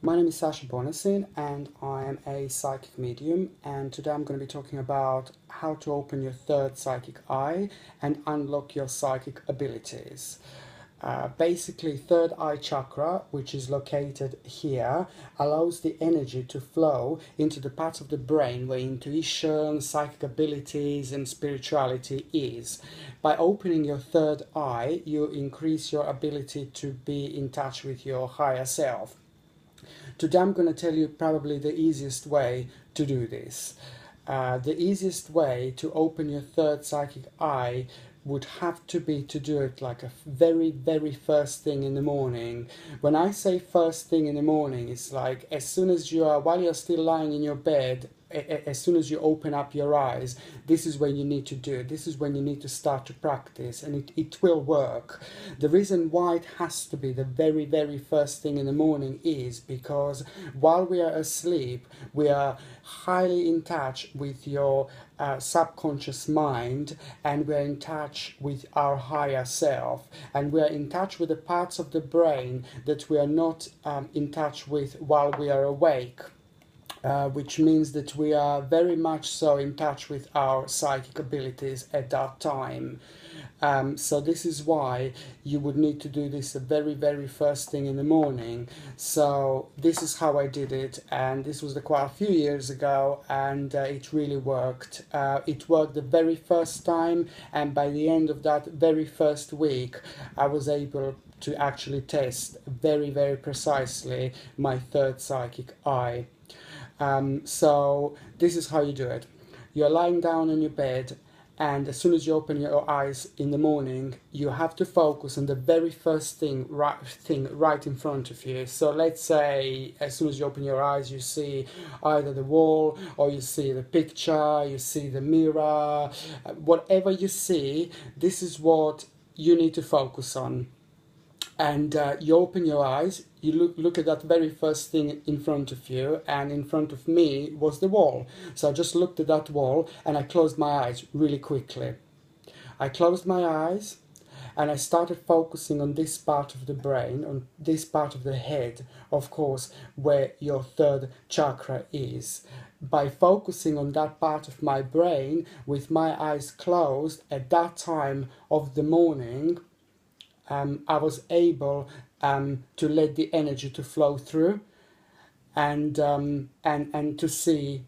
My name is Sasha Bonasin and I am a psychic medium, and today I'm going to be talking about how to open your third psychic eye and unlock your psychic abilities. Basically, third eye chakra, which is located here, allows the energy to flow into the parts of the brain where intuition, psychic abilities, and spirituality is. By opening your third eye, you increase your ability to be in touch with your higher self. Today I'm going to tell you probably the easiest way to do this. The easiest way to open your third psychic eye would have to be to do it like a very first thing in the morning. When I say first thing in the morning, it's like as soon as you are, while you're still lying in your bed, as soon as you open up your eyes, this is when you need to do it. This is when you need to start to practice, and it will work. The reason why it has to be the very first thing in the morning is because while we are asleep, we are highly in touch with your subconscious mind, and we're in touch with our higher self, and we're in touch with the parts of the brain that we are not in touch with while we are awake. Which means that we are very much so in touch with our psychic abilities at that time. So this is why you would need to do this the very first thing in the morning. So this is how I did it, and this was quite a few years ago, and it really worked. It worked the very first time, and by the end of that very first week, I was able to actually test very precisely my third psychic eye. So this is how you do it. You're lying down on your bed, and as soon as you open your eyes in the morning, you have to focus on the very first thing right in front of you. So let's say as soon as you open your eyes, you see either the wall, or you see the picture, you see the mirror, whatever you see, this is what you need to focus on. And you open your eyes, you look at that very first thing in front of you, and in front of me was the wall. So I just looked at that wall and I closed my eyes really quickly. I closed my eyes and I started focusing on this part of the brain, on this part of the head, of course, where your third chakra is. By focusing on that part of my brain with my eyes closed at that time of the morning, I was able to let the energy to flow through, and to see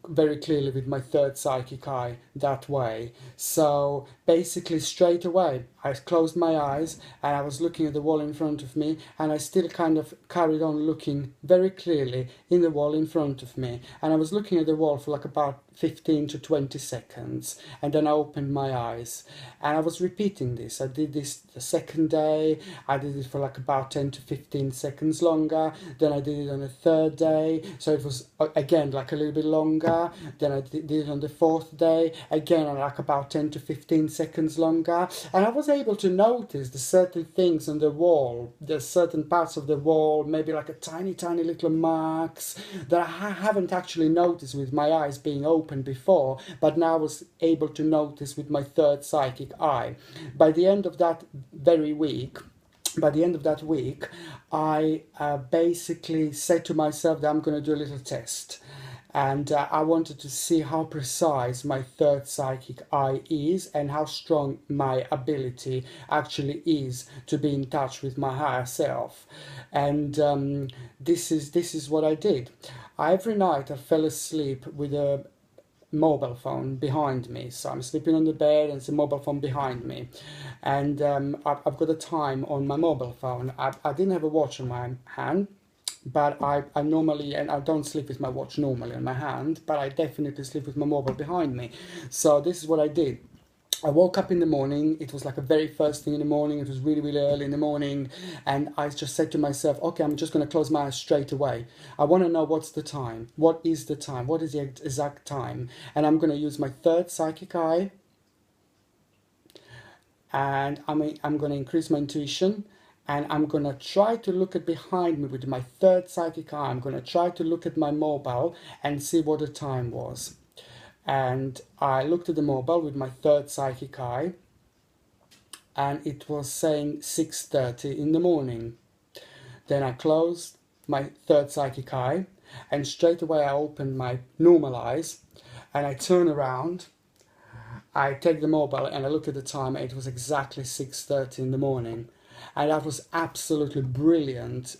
very clearly with my third psychic eye that way. So basically straight away I closed my eyes and I was looking at the wall in front of me, and I still kind of carried on looking very clearly in the wall in front of me, and I was looking at the wall for like about 15 to 20 seconds, and then I opened my eyes, and I was repeating this. I did this the second day, I did it for like about 10 to 15 seconds longer, then I did it on the third day, so it was again like a little bit longer, then I did it on the fourth day, again like about 10 to 15 seconds longer, and I was able to notice the certain things on the wall, the certain parts of the wall, maybe like a tiny little marks that I haven't actually noticed with my eyes being open before, but now I was able to notice with my third psychic eye. By the end of that week, I basically said to myself that I'm going to do a little test. And I wanted to see how precise my third psychic eye is, and how strong my ability actually is to be in touch with my higher self. And this is what I did. Every night I fell asleep with a mobile phone behind me. So I'm sleeping on the bed and it's a mobile phone behind me, and I've got a time on my mobile phone. I didn't have a watch in my hand, but I normally, and I don't sleep with my watch normally in my hand, but I definitely sleep with my mobile behind me. So this is what I did. I woke up in the morning, it was like a very first thing in the morning, it was really early in the morning, and I just said to myself, okay, I'm just going to close my eyes straight away. I want to know what's the time, what is the time, what is the exact time, and I'm going to use my third psychic eye, and I'm going to increase my intuition, and I'm going to try to look at behind me with my third psychic eye. I'm going to try to look at my mobile and see what the time was. And I looked at the mobile with my third psychic eye, and it was saying 6:30 in the morning. Then I closed my third psychic eye, and straight away I open my normal eyes and I turn around. I take the mobile and I look at the time. It was exactly 6:30 in the morning, and that was absolutely brilliant,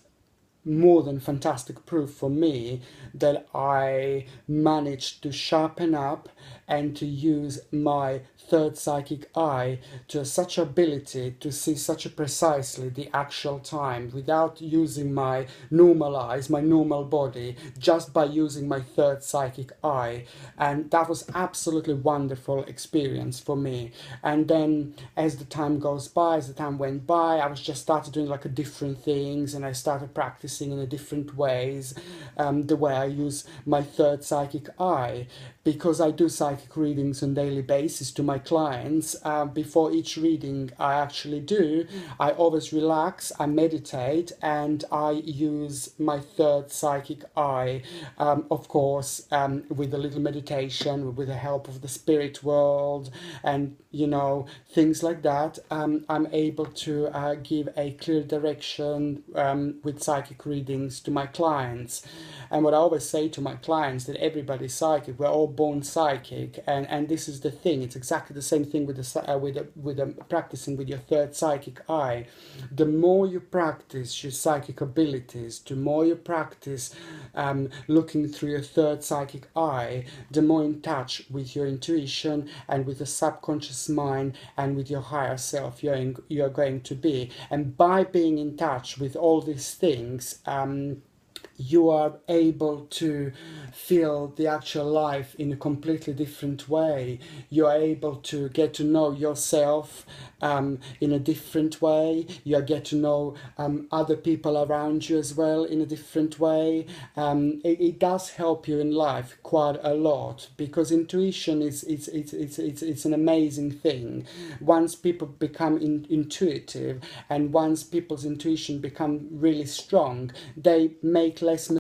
more than fantastic proof for me that I managed to sharpen up and to use my third psychic eye to such ability to see such precisely the actual time without using my normal eyes, my normal body, just by using my third psychic eye. And that was absolutely wonderful experience for me. And then as the time goes by, as the time went by, I was just started doing like a different things, and I started practicing in a different ways, the way I use my third psychic eye, because I do psychic readings on daily basis to my clients. Before each reading I actually do, I always relax, I meditate, and I use my third psychic eye, of course, with a little meditation, with the help of the spirit world, and things like that. I'm able to give a clear direction with psychic readings to my clients. And what I always say to my clients, that everybody's psychic, we're all born psychic, and this is the thing. It's exactly the same thing with practicing with your third psychic eye. The more you practice your psychic abilities, the more you practice looking through your third psychic eye, the more in touch with your intuition and with the subconscious mind and with your higher self you're going to be. And by being in touch with all these things, you are able to feel the actual life in a completely different way. You are able to get to know yourself in a different way. You get to know other people around you as well in a different way. It does help you in life quite a lot, because intuition it's an amazing thing. Once people become intuitive, and once people's intuition become really strong, they make less